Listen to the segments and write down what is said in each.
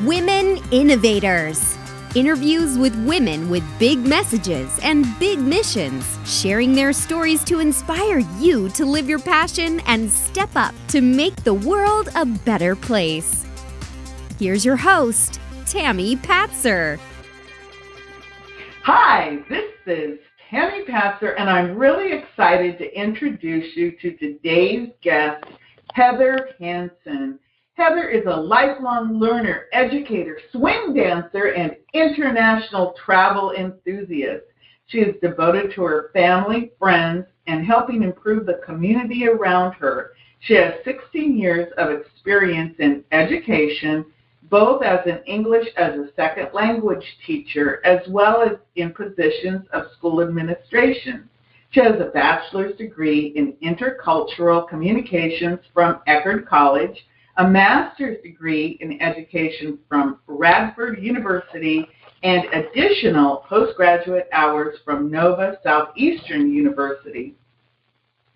Women Innovators. Interviews with women with big messages and big missions, sharing their stories to inspire you to live your passion and step up to make the world a better place. Here's your host, Tammy Patzer. Hi, this is Tammy Patzer, and I'm really excited to introduce you to today's guest, Heather Hanson. Heather is a lifelong learner, educator, swing dancer, and international travel enthusiast. She is devoted to her family, friends, and helping improve the community around her. She has 16 years of experience in education, both as an English as a second language teacher, as well as in positions of school administration. She has a bachelor's degree in Intercultural Communications from Eckerd College, a master's degree in education from Radford University, and additional postgraduate hours from Nova Southeastern University.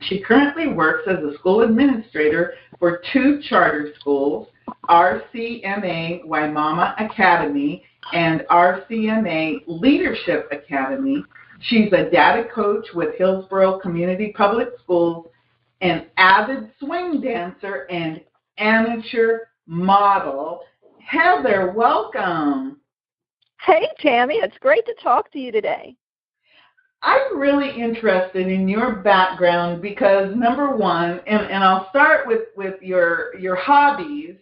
She currently works as a school administrator for 2 charter schools, RCMA Wimauma Academy and RCMA Leadership Academy. She's a data coach with Hillsborough County Public Schools, an avid swing dancer, and amateur model. Heather, welcome. Hey, Tammy. It's great to talk to you today. I'm really interested in your background because, number one, and I'll start with your hobbies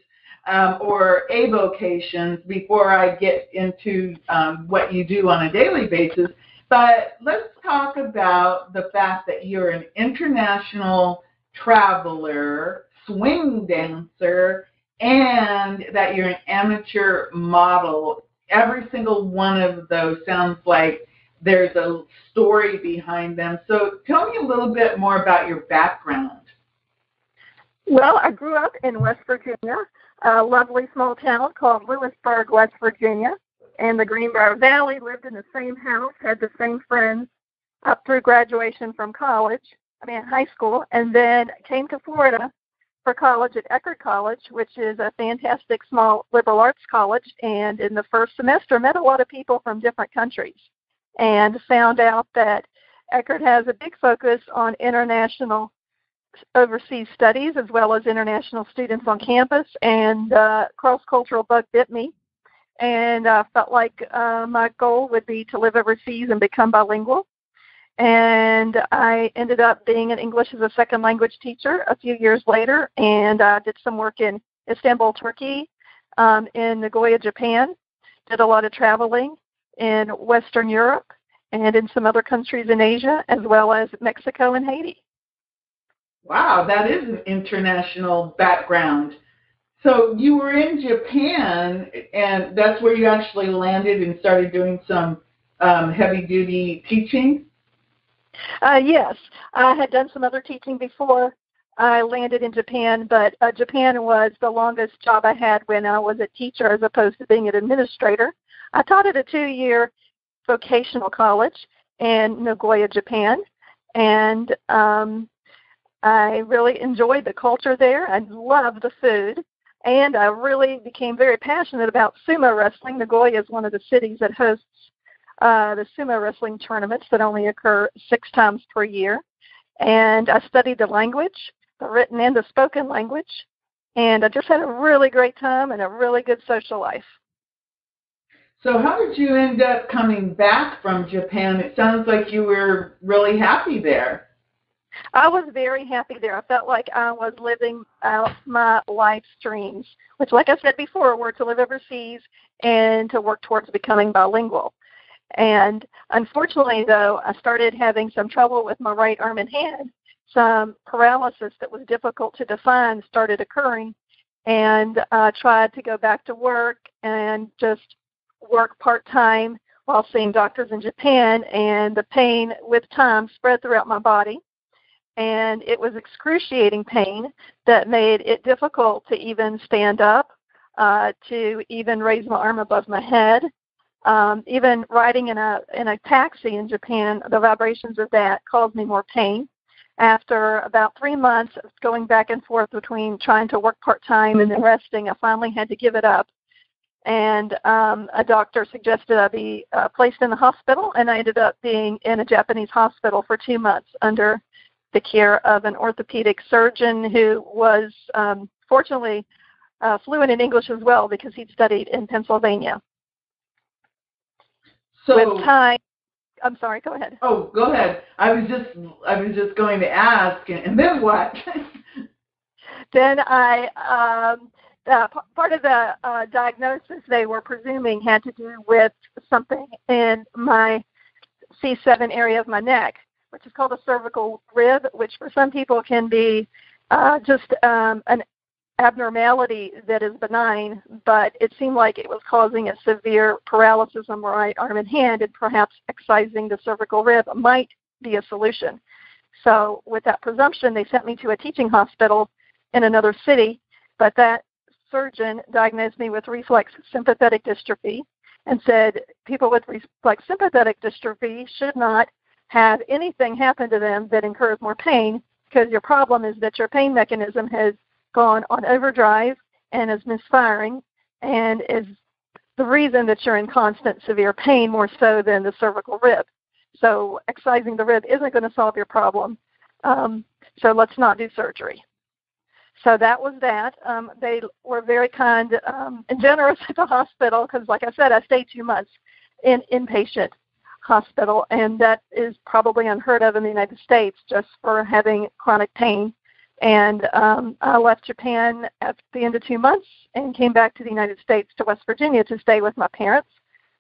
or avocations before I get into what you do on a daily basis. But let's talk about the fact that you're an international traveler, swing dancer, and that you're an amateur model. Every single one of those sounds like there's a story behind them. So tell me a little bit more about your background. Well, I grew up in West Virginia, a lovely small town called Lewisburg, West Virginia, in the Greenbrier Valley, lived in the same house, had the same friends up through graduation from high school, and then came to Florida for college at Eckerd College, which is a fantastic small liberal arts college, and in the first semester met a lot of people from different countries and found out that Eckerd has a big focus on international overseas studies as well as international students on campus, and cross-cultural bug bit me, and felt like my goal would be to live overseas and become bilingual. And I ended up being an English as a second language teacher a few years later, and did some work in Istanbul, Turkey, in Nagoya, Japan, did a lot of traveling in Western Europe and in some other countries in Asia, as well as Mexico and Haiti. Wow, that is an international background. So you were in Japan, and that's where you actually landed and started doing some heavy-duty teaching? Yes, I had done some other teaching before I landed in Japan, but Japan was the longest job I had when I was a teacher as opposed to being an administrator. I taught at a 2-year vocational college in Nagoya, Japan, and I really enjoyed the culture there. I loved the food, and I really became very passionate about sumo wrestling. Nagoya is one of the cities that hosts the sumo wrestling tournaments that only occur 6 times per year. And I studied the language, the written and the spoken language, and I just had a really great time and a really good social life. So how did you end up coming back from Japan? It sounds like you were really happy there. I was very happy there. I felt like I was living out my life's dreams, which, like I said before, were to live overseas and to work towards becoming bilingual. And unfortunately, though, I started having some trouble with my right arm and hand. Some paralysis that was difficult to define started occurring, and I tried to go back to work and just work part-time while seeing doctors in Japan, and the pain with time spread throughout my body. And it was excruciating pain that made it difficult to even stand up, to even raise my arm above my head. Even riding in a taxi in Japan, the vibrations of that caused me more pain. After about 3 months of going back and forth between trying to work part-time and then resting, I finally had to give it up and a doctor suggested I be placed in the hospital, and I ended up being in a Japanese hospital for 2 months under the care of an orthopedic surgeon who was fortunately fluent in English as well because he'd studied in Pennsylvania. So, with time, I'm sorry, go ahead. Oh, go ahead. I was just going to ask, and then what? Then part of the diagnosis they were presuming had to do with something in my C7 area of my neck, which is called a cervical rib, which for some people can be just an abnormality that is benign, but it seemed like it was causing a severe paralysis on my right arm and hand, and perhaps excising the cervical rib might be a solution. So with that presumption, they sent me to a teaching hospital in another city, but that surgeon diagnosed me with reflex sympathetic dystrophy and said people with reflex sympathetic dystrophy should not have anything happen to them that incurs more pain, because your problem is that your pain mechanism has gone on overdrive and is misfiring and is the reason that you're in constant severe pain more so than the cervical rib. So excising the rib isn't going to solve your problem. So let's not do surgery. So that was that. They were very kind and generous at the hospital because, like I said, I stayed 2 months in inpatient hospital, and that is probably unheard of in the United States just for having chronic pain. And I left Japan at the end of 2 months and came back to the United States, to West Virginia, to stay with my parents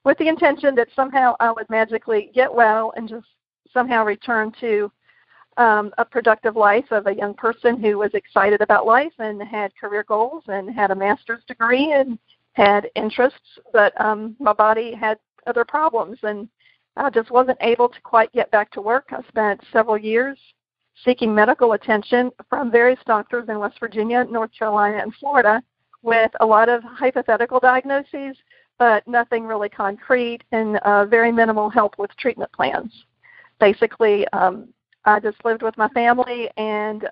with the intention that somehow I would magically get well and just somehow return to a productive life of a young person who was excited about life and had career goals and had a master's degree and had interests, but my body had other problems, and I just wasn't able to quite get back to work. I spent several years seeking medical attention from various doctors in West Virginia, North Carolina, and Florida with a lot of hypothetical diagnoses, but nothing really concrete, and very minimal help with treatment plans. Basically, I just lived with my family and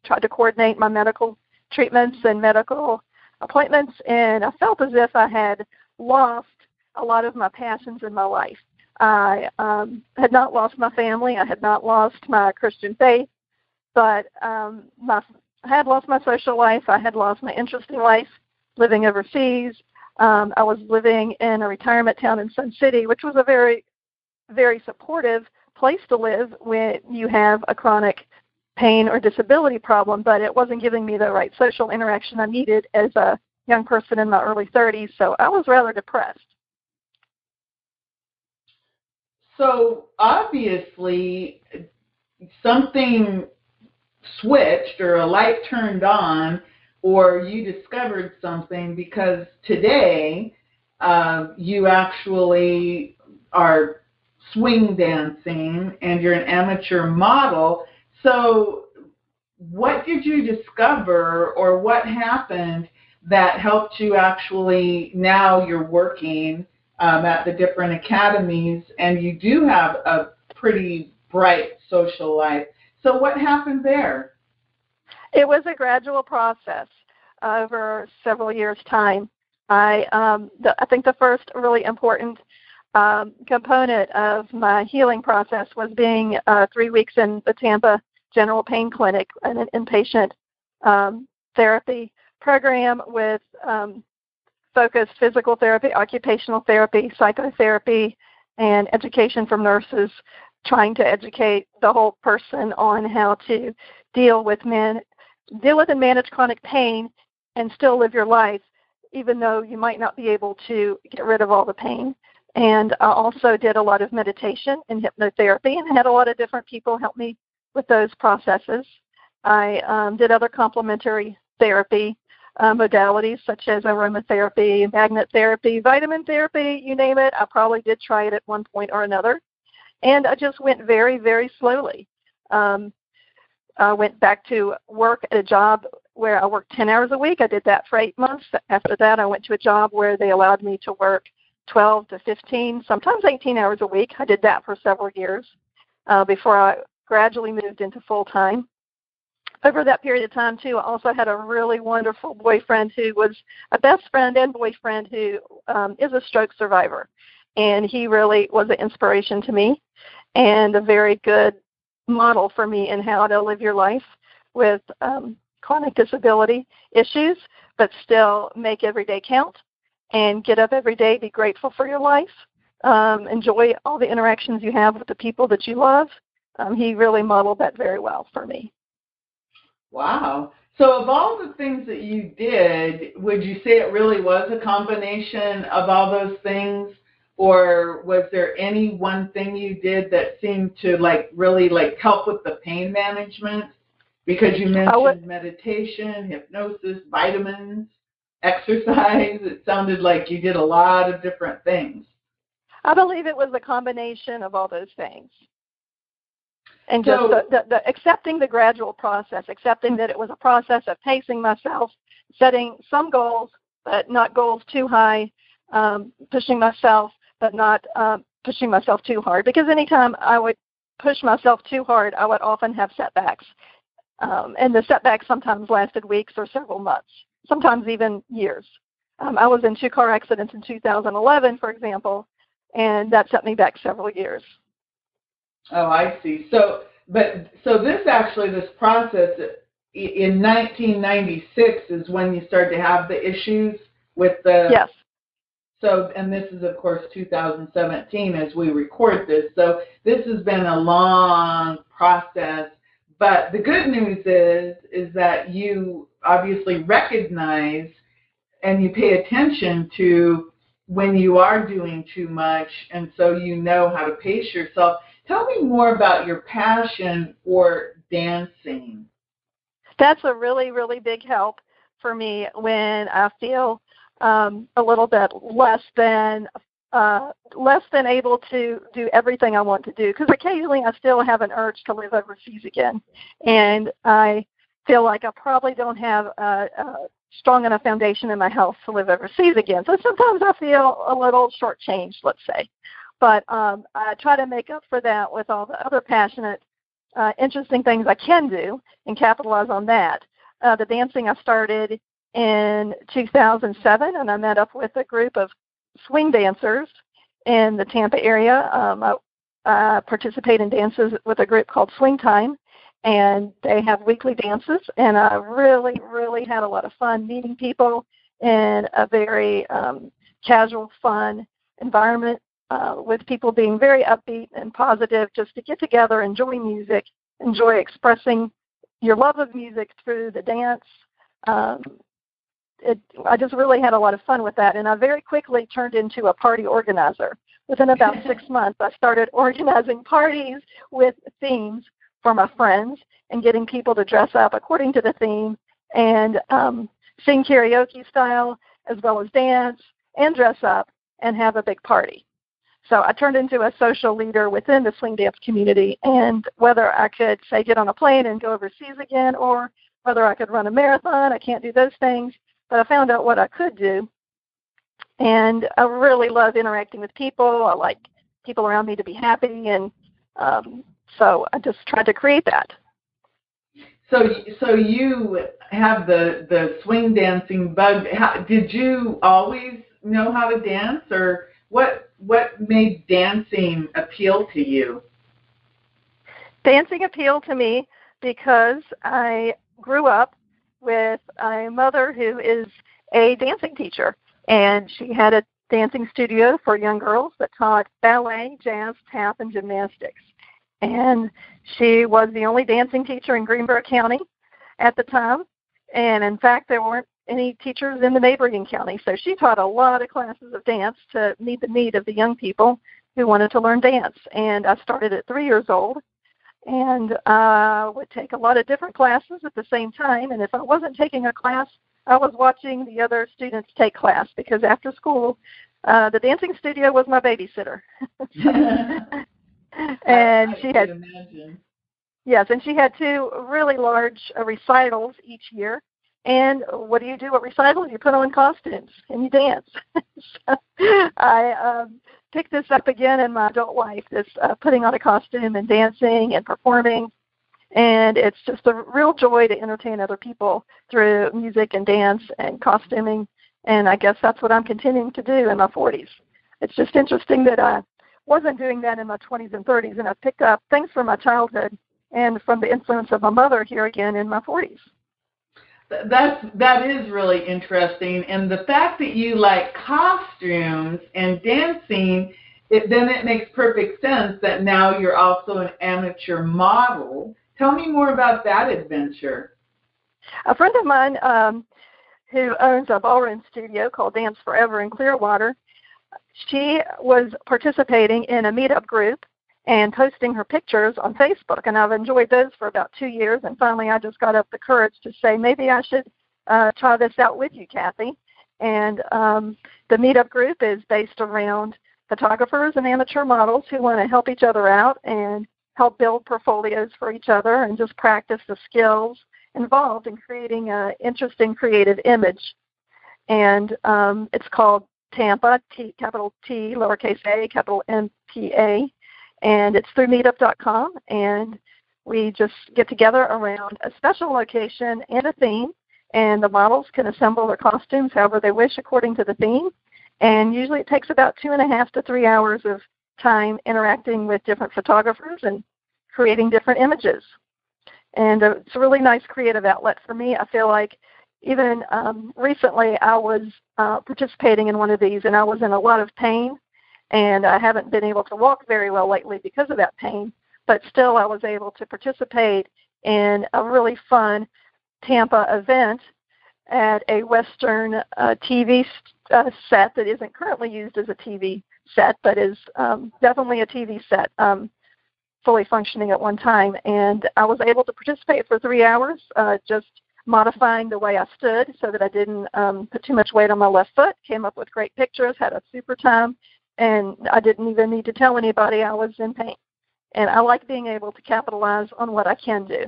tried to coordinate my medical treatments and medical appointments, and I felt as if I had lost a lot of my passions in my life. I had not lost my family. I had not lost my Christian faith, but I had lost my social life. I had lost my interest in life, living overseas. I was living in a retirement town in Sun City, which was a very, very supportive place to live when you have a chronic pain or disability problem, but it wasn't giving me the right social interaction I needed as a young person in my early 30s, so I was rather depressed. So obviously something switched, or a light turned on, or you discovered something, because today you actually are swing dancing and you're an amateur model. So what did you discover, or what happened that helped you actually, now you're working at the different academies, and you do have a pretty bright social life. So what happened there? It was a gradual process over several years' time. I think the first really important component of my healing process was being 3 weeks in the Tampa General Pain Clinic, an inpatient therapy program with focused physical therapy, occupational therapy, psychotherapy, and education from nurses, trying to educate the whole person on how to deal with and manage chronic pain and still live your life, even though you might not be able to get rid of all the pain. And I also did a lot of meditation and hypnotherapy, and had a lot of different people help me with those processes. I did other complementary therapy modalities such as aromatherapy, magnet therapy, vitamin therapy, you name it. I probably did try it at one point or another. And I just went very, very slowly. I went back to work at a job where I worked 10 hours a week. I did that for 8 months. After that, I went to a job where they allowed me to work 12 to 15, sometimes 18 hours a week. I did that for several years before I gradually moved into full-time. over that period of time, too, I also had a really wonderful boyfriend who was a best friend and boyfriend who is a stroke survivor. And he really was an inspiration to me and a very good model for me in how to live your life with chronic disability issues, but still make every day count and get up every day, be grateful for your life, enjoy all the interactions you have with the people that you love. He really modeled that very well for me. Wow. So of all the things that you did, would you say it really was a combination of all those things? Or was there any one thing you did that seemed to really help with the pain management? Because you mentioned meditation, hypnosis, vitamins, exercise. It sounded like you did a lot of different things. I believe it was a combination of all those things. And just the accepting the gradual process, accepting that it was a process of pacing myself, setting some goals, but not goals too high, pushing myself, but not pushing myself too hard. Because anytime I would push myself too hard, I would often have setbacks. And the setbacks sometimes lasted weeks or several months, sometimes even years. I was in 2 car accidents in 2011, for example, and that set me back several years. Oh, I see. So this process in 1996 is when you started to have the issues with the... Yes. So, and this is, of course, 2017 as we record this. So this has been a long process. But the good news is that you obviously recognize and you pay attention to when you are doing too much, and so you know how to pace yourself. Tell me more about your passion for dancing. That's a really, really big help for me when I feel a little bit less than able to do everything I want to do. Because occasionally I still have an urge to live overseas again, and I feel like I probably don't have a strong enough foundation in my health to live overseas again. So sometimes I feel a little shortchanged, let's say. But I try to make up for that with all the other passionate, interesting things I can do and capitalize on that. The dancing I started in 2007, and I met up with a group of swing dancers in the Tampa area. I participate in dances with a group called Swing Time, and they have weekly dances, and I really, really had a lot of fun meeting people in a very casual, fun environment with people being very upbeat and positive, just to get together, enjoy music, enjoy expressing your love of music through the dance. I just really had a lot of fun with that, and I very quickly turned into a party organizer. Within about 6 months, I started organizing parties with themes for my friends and getting people to dress up according to the theme and sing karaoke style as well as dance and dress up and have a big party. So I turned into a social leader within the swing dance community, and whether I could, say, get on a plane and go overseas again, or whether I could run a marathon, I can't do those things, but I found out what I could do. And I really love interacting with people. I like people around me to be happy, and so I just tried to create that. So you have the swing dancing bug. Did you always know how to dance, or what made dancing appeal to you? Dancing appealed to me because I grew up with a mother who is a dancing teacher, and she had a dancing studio for young girls that taught ballet, jazz, tap, and gymnastics. And she was the only dancing teacher in Greenborough County at the time, and in fact there weren't any teachers in the neighboring county, so she taught a lot of classes of dance to meet the need of the young people who wanted to learn dance. And I started at 3 years old, and I would take a lot of different classes at the same time, and if I wasn't taking a class, I was watching the other students take class, because after school, the dancing studio was my babysitter. And she had, imagine. Yes, and she had 2 really large recitals each year. And what do you do at recitals? You put on costumes and you dance. So I picked this up again in my adult life, this putting on a costume and dancing and performing. And it's just a real joy to entertain other people through music and dance and costuming. And I guess that's what I'm continuing to do in my 40s. It's just interesting that I wasn't doing that in my 20s and 30s, and I picked up things from my childhood and from the influence of my mother here again in my 40s. That is really interesting. And the fact that you like costumes and dancing, it makes perfect sense that now you're also an amateur model. Tell me more about that adventure. A friend of mine who owns a ballroom studio called Dance Forever in Clearwater, she was participating in a meetup group and posting her pictures on Facebook, and I've enjoyed those for about 2 years, and finally I just got up the courage to say, maybe I should try this out with you, Kathy. And the meetup group is based around photographers and amateur models who want to help each other out and help build portfolios for each other and just practice the skills involved in creating an interesting creative image. And it's called Tampa, capital T, lowercase a, capital M-P-A, and it's through meetup.com, and we just get together around a special location and a theme, and the models can assemble their costumes however they wish according to the theme, and usually it takes about 2.5 to 3 hours of time interacting with different photographers and creating different images. And it's a really nice creative outlet for me. I feel like even recently I was participating in one of these, and I was in a lot of pain, and I haven't been able to walk very well lately because of that pain, but still I was able to participate in a really fun Tampa event at a Western TV set that isn't currently used as a TV set, but is definitely a TV set, fully functioning at one time. And I was able to participate for 3 hours, just modifying the way I stood so that I didn't put too much weight on my left foot, came up with great pictures, had a super time, and I didn't even need to tell anybody I was in pain. And I like being able to capitalize on what I can do.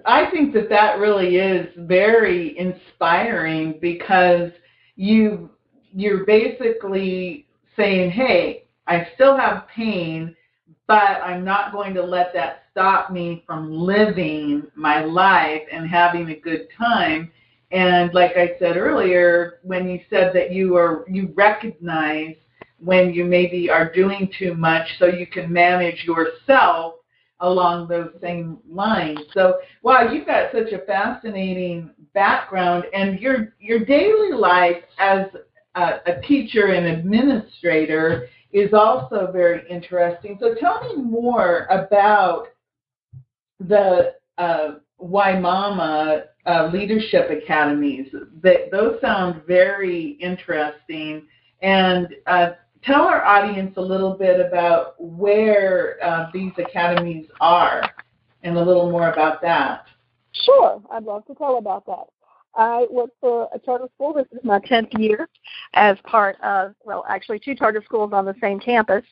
I think that really is very inspiring, because you're basically saying, hey, I still have pain, but I'm not going to let that stop me from living my life and having a good time. And like I said earlier, when you said that you recognize when you maybe are doing too much so you can manage yourself along those same lines. So, wow, you've got such a fascinating background, and your daily life as a teacher and administrator is also very interesting. So tell me more about the Wimauma Leadership Academies. Those sound very interesting. And tell our audience a little bit about where these academies are and a little more about that. Sure, I'd love to tell about that. I work for a charter school. This is my 10th year as part of, well, actually 2 charter schools on the same campus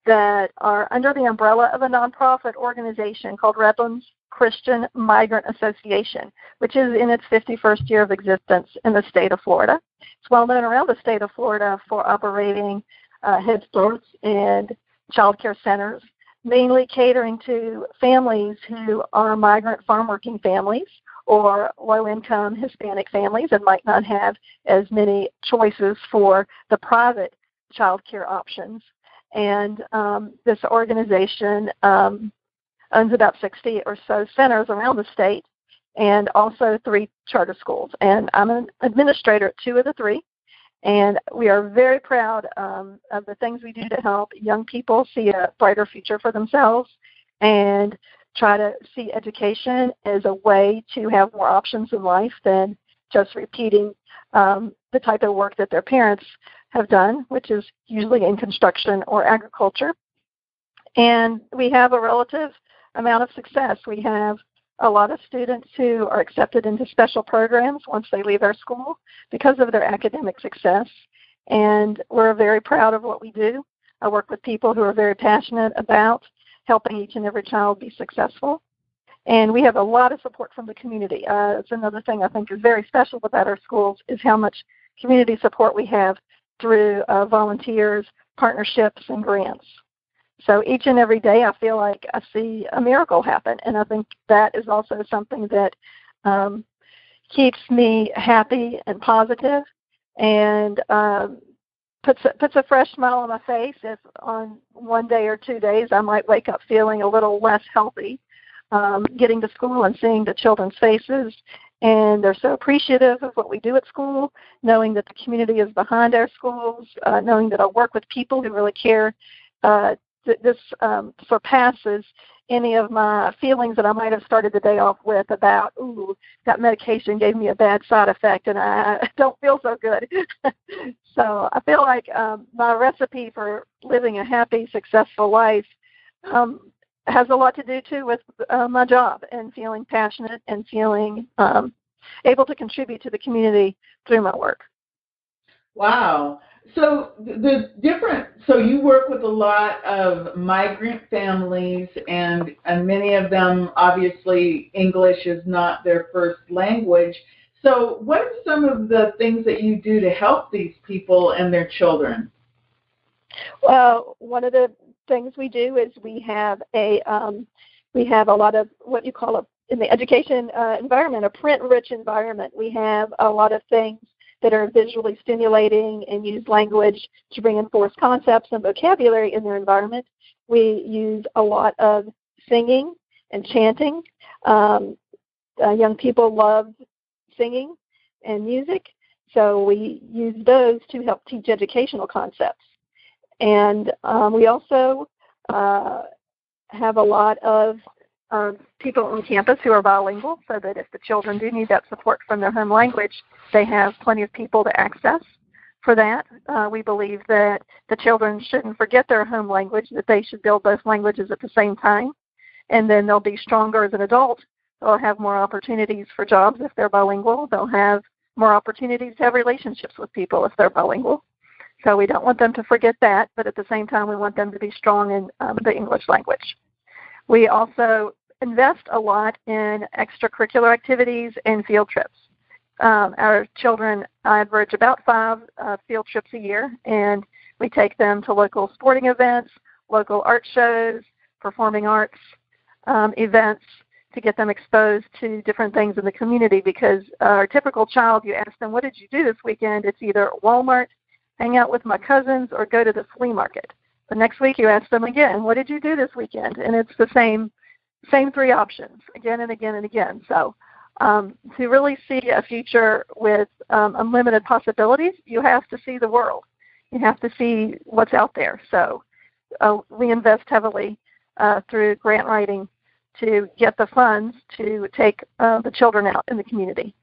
that are under the umbrella of a nonprofit organization called Redlands Christian Migrant Association, which is in its 51st year of existence in the state of Florida. It's well known around the state of Florida for operating Head Starts and child care centers, mainly catering to families who are migrant farm working families or low-income Hispanic families and might not have as many choices for the private child care options. And this organization owns about 60 or so centers around the state and also 3 charter schools. And I'm an administrator at 2 of the 3. And we are very proud of the things we do to help young people see a brighter future for themselves and try to see education as a way to have more options in life than just repeating the type of work that their parents have done, which is usually in construction or agriculture. And we have a relative amount of success. We have a lot of students who are accepted into special programs once they leave our school because of their academic success. And we're very proud of what we do. I work with people who are very passionate about helping each and every child be successful. And we have a lot of support from the community. It's another thing I think is very special about our schools is how much community support we have through volunteers, partnerships, and grants. So each and every day I feel like I see a miracle happen, and I think that is also something that keeps me happy and positive, and puts a fresh smile on my face if on one day or 2 days I might wake up feeling a little less healthy. Getting to school and seeing the children's faces, and they're so appreciative of what we do at school, knowing that the community is behind our schools, knowing that I work with people who really care. This surpasses any of my feelings that I might have started the day off with about, ooh, that medication gave me a bad side effect and I don't feel so good. So I feel like my recipe for living a happy, successful life has a lot to do, too, with my job and feeling passionate and feeling able to contribute to the community through my work. Wow. So so you work with a lot of migrant families, and many of them, obviously, English is not their first language. So what are some of the things that you do to help these people and their children? Well, one of the things we do is we have a lot of what you call in the education environment, a print-rich environment. We have a lot of things that are visually stimulating and use language to bring in forth concepts and vocabulary in their environment. We use a lot of singing and chanting. Young people love singing and music, so we use those to help teach educational concepts. And we also have a lot of people on campus who are bilingual, so that if the children do need that support from their home language, they have plenty of people to access for that. We believe that the children shouldn't forget their home language, that they should build both languages at the same time, and then they'll be stronger as an adult. They'll have more opportunities for jobs if they're bilingual. They'll have more opportunities to have relationships with people if they're bilingual. So we don't want them to forget that, but at the same time, we want them to be strong in the English language. We also invest a lot in extracurricular activities and field trips. Our children average about 5 field trips a year, and we take them to local sporting events, local art shows, performing arts events to get them exposed to different things in the community, because our typical child, you ask them, what did you do this weekend? It's either Walmart, hang out with my cousins, or go to the flea market. The next week you ask them again, what did you do this weekend? And it's the same 3 options again and again and again. So to really see a future with unlimited possibilities, you have to see the world. You have to see what's out there. So we invest heavily through grant writing to get the funds to take the children out in the community.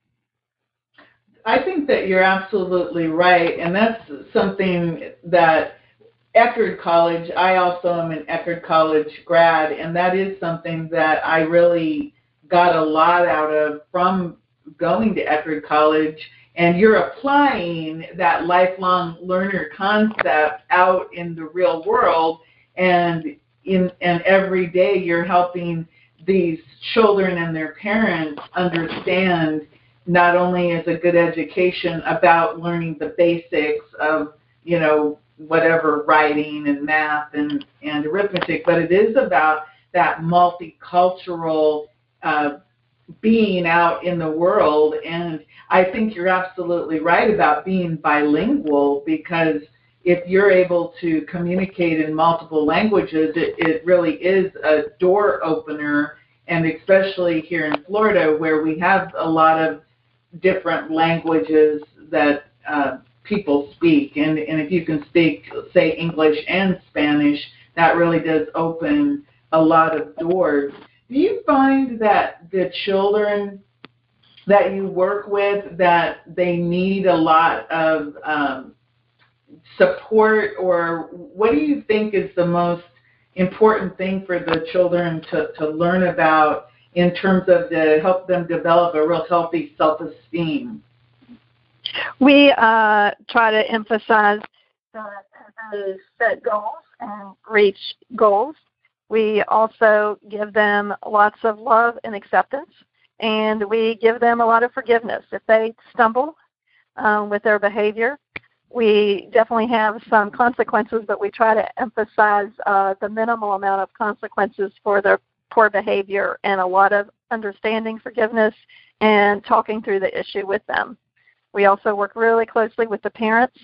I think that you're absolutely right, and that's something that Eckerd College, I also am an Eckerd College grad, and that is something that I really got a lot out of from going to Eckerd College. And you're applying that lifelong learner concept out in the real world, and every day you're helping these children and their parents understand not only is a good education about learning the basics of, whatever writing and math and arithmetic, but it is about that multicultural being out in the world. And I think you're absolutely right about being bilingual, because if you're able to communicate in multiple languages, it really is a door opener, and especially here in Florida where we have a lot of different languages that people speak, and if you can speak, say, English and Spanish, that really does open a lot of doors. Do you find that the children that you work with, that they need a lot of support, or what do you think is the most important thing for the children to learn about in terms of to help them develop a real healthy self-esteem? We try to emphasize that they set goals and reach goals. We also give them lots of love and acceptance, and we give them a lot of forgiveness. If they stumble with their behavior, We definitely have some consequences, but we try to emphasize the minimal amount of consequences for their poor behavior and a lot of understanding, forgiveness, and talking through the issue with them. We also work really closely with the parents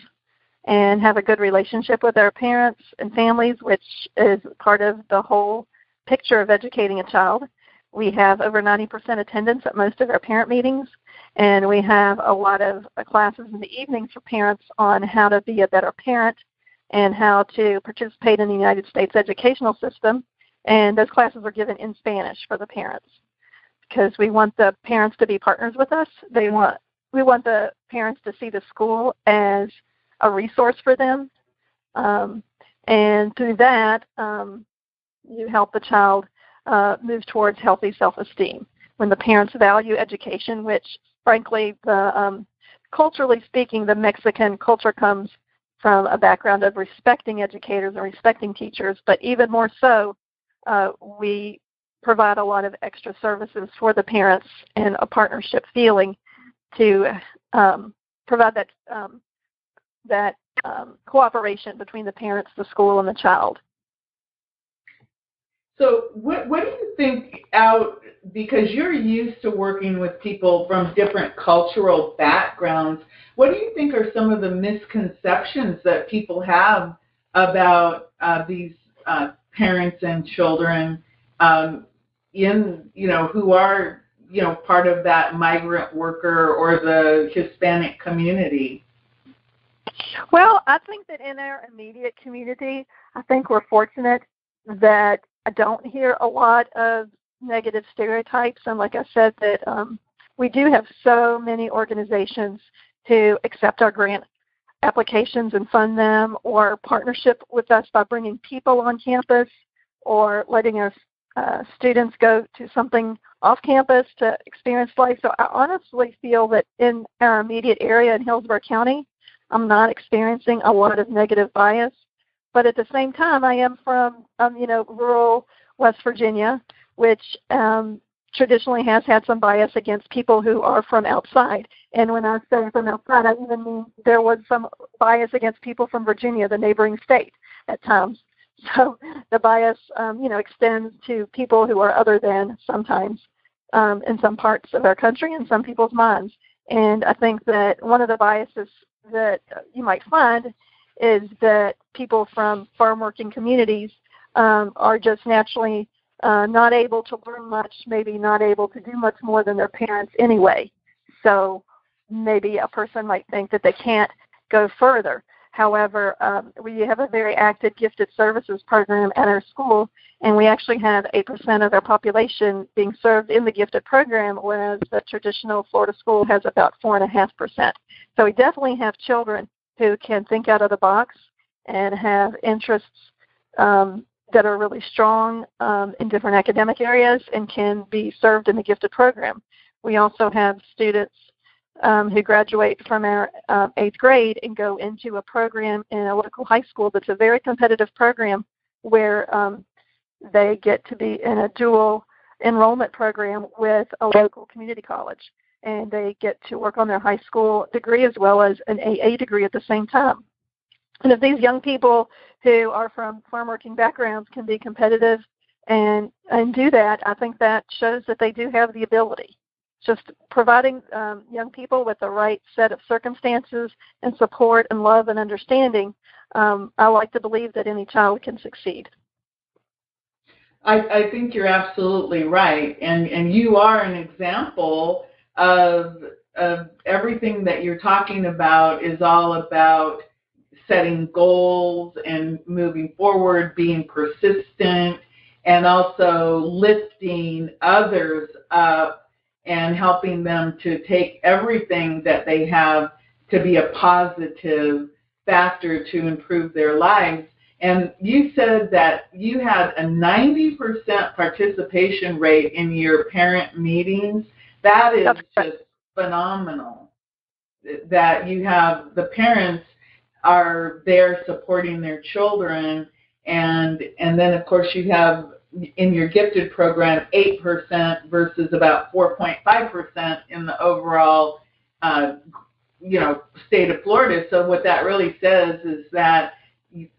and have a good relationship with our parents and families, which is part of the whole picture of educating a child. We have over 90% attendance at most of our parent meetings, and we have a lot of classes in the evenings for parents on how to be a better parent and how to participate in the United States educational system. And those classes are given in Spanish for the parents because we want the parents to be partners with us. We want the parents to see the school as a resource for them. And through that, you help the child move towards healthy self-esteem. When the parents value education, which frankly, culturally speaking, the Mexican culture comes from a background of respecting educators and respecting teachers, but even more so, we provide a lot of extra services for the parents and a partnership feeling to provide that cooperation between the parents, the school, and the child. So what do you think because you're used to working with people from different cultural backgrounds, what do you think are some of the misconceptions that people have about these parents and children who are, part of that migrant worker or the Hispanic community? Well, I think that in our immediate community, I think we're fortunate that I don't hear a lot of negative stereotypes. And like I said, that we do have so many organizations who accept our grant applications and fund them, or partnership with us by bringing people on campus or letting our students go to something off campus to experience life. So I honestly feel that in our immediate area in Hillsborough County, I'm not experiencing a lot of negative bias. But at the same time, I am from, rural West Virginia, which traditionally has had some bias against people who are from outside. And when I say from outside, I even mean there was some bias against people from Virginia, the neighboring state, at times. So the bias, extends to people who are other than sometimes in some parts of our country and some people's minds. And I think that one of the biases that you might find is that people from farm working communities are just naturally not able to learn much, maybe not able to do much more than their parents anyway. So maybe a person might think that they can't go further. However, we have a very active gifted services program at our school, and we actually have 8% of our population being served in the gifted program, whereas the traditional Florida school has about 4.5%. So we definitely have children who can think out of the box and have interests that are really strong in different academic areas and can be served in the gifted program. We also have students who graduate from our 8th grade and go into a program in a local high school that's a very competitive program where they get to be in a dual enrollment program with a local community college. And they get to work on their high school degree as well as an AA degree at the same time. And if these young people who are from farm working backgrounds can be competitive and do that, I think that shows that they do have the ability. Just providing young people with the right set of circumstances and support and love and understanding, I like to believe that any child can succeed. I think you're absolutely right. And you are an example of everything that you're talking about is all about setting goals and moving forward, being persistent, and also lifting others up and helping them to take everything that they have to be a positive factor to improve their lives. And you said that you had a 90% participation rate in your parent meetings. That is just phenomenal, that you have the parents are there supporting their children, and then of course you have in your gifted program 8% versus about 4.5% in the overall state of Florida. So what that really says is that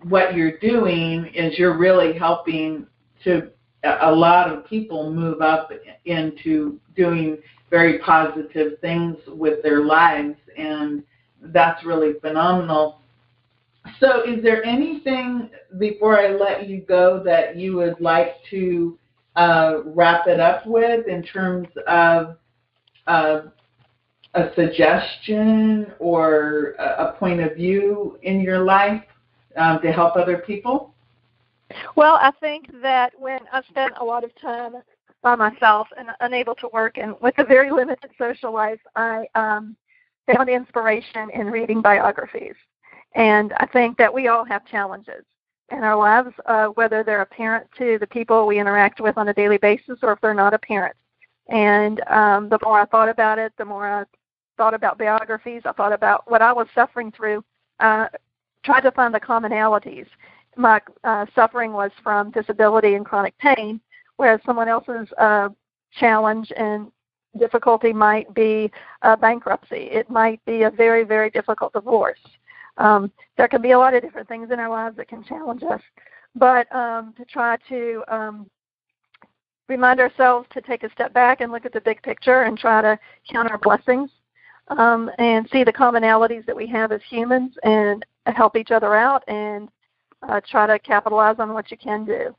what you're doing is you're really helping to a lot of people move up into doing very positive things with their lives, and that's really phenomenal. So is there anything, before I let you go, that you would like to wrap it up with in terms of a suggestion or a point of view in your life to help other people? Well, I think that when I spent a lot of time by myself and unable to work and with a very limited social life, I found inspiration in reading biographies. And I think that we all have challenges in our lives, whether they're apparent to the people we interact with on a daily basis or if they're not apparent. And the more I thought about it, the more I thought about biographies, I thought about what I was suffering through, tried to find the commonalities. My suffering was from disability and chronic pain, whereas someone else's challenge and difficulty might be bankruptcy. It might be a very, very difficult divorce. There can be a lot of different things in our lives that can challenge us, but to try to remind ourselves to take a step back and look at the big picture and try to count our blessings and see the commonalities that we have as humans and help each other out and try to capitalize on what you can do.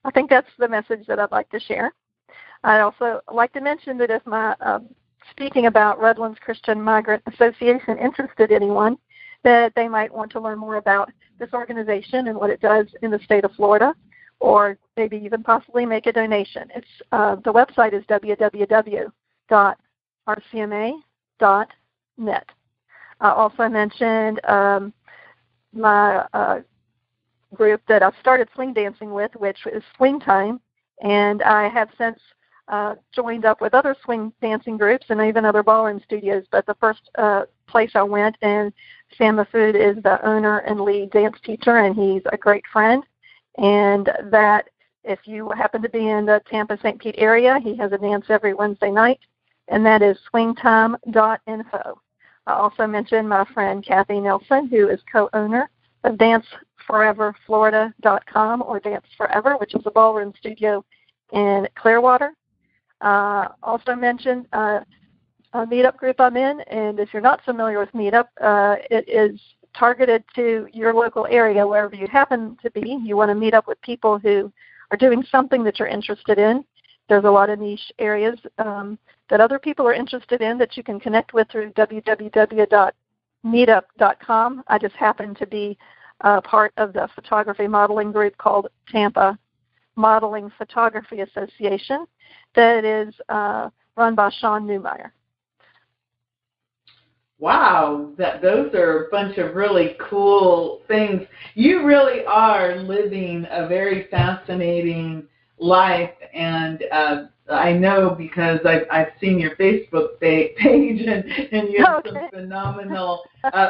I think that's the message that I'd like to share. I'd also like to mention that if my speaking about Redlands Christian Migrant Association interested anyone, that they might want to learn more about this organization and what it does in the state of Florida, or maybe even possibly make a donation. It's the website is www.rcma.net. I also mentioned my group that I've started swing dancing with, which is Swing Time, and I have since joined up with other swing dancing groups and even other ballroom studios. But the first place I went, and Sam Mafood is the owner and lead dance teacher, and he's a great friend. And that if you happen to be in the Tampa-St. Pete area, he has a dance every Wednesday night, and that is swingtime.info. I also mentioned my friend Kathy Nelson, who is co-owner of danceforeverflorida.com or Dance Forever, which is a ballroom studio in Clearwater. Also mentioned a meetup group I'm in, and if you're not familiar with meetup, it is targeted to your local area, wherever you happen to be. You want to meet up with people who are doing something that you're interested in. There's a lot of niche areas that other people are interested in that you can connect with through www.meetup.com. I just happen to be part of the photography modeling group called Tampa Modeling Photography Association that is run by Sean Newmeyer. Wow, those are a bunch of really cool things. You really are living a very fascinating life, and I know because I've seen your Facebook page, and you have some phenomenal,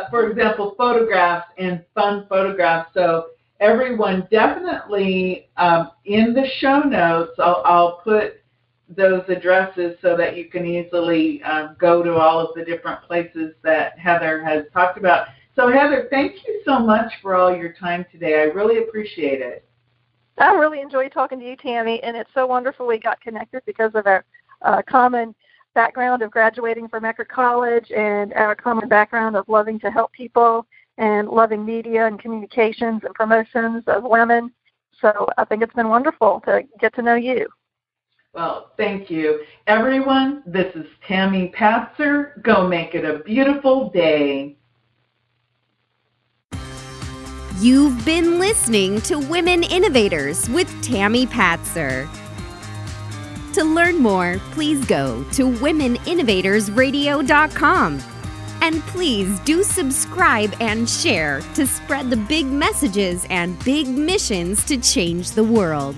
for example, photographs and fun photographs. So everyone, definitely in the show notes, I'll put those addresses so that you can easily go to all of the different places that Heather has talked about. So Heather, thank you so much for all your time today. I really appreciate it. I really enjoyed talking to you, Tammy, and it's so wonderful we got connected because of our common background of graduating from Eckerd College and our common background of loving to help people and loving media and communications and promotions of women. So I think it's been wonderful to get to know you. Well, thank you. Everyone, this is Tammy Patzer. Go make it a beautiful day. You've been listening to Women Innovators with Tammy Patzer. To learn more, please go to womeninnovatorsradio.com. And please do subscribe and share to spread the big messages and big missions to change the world.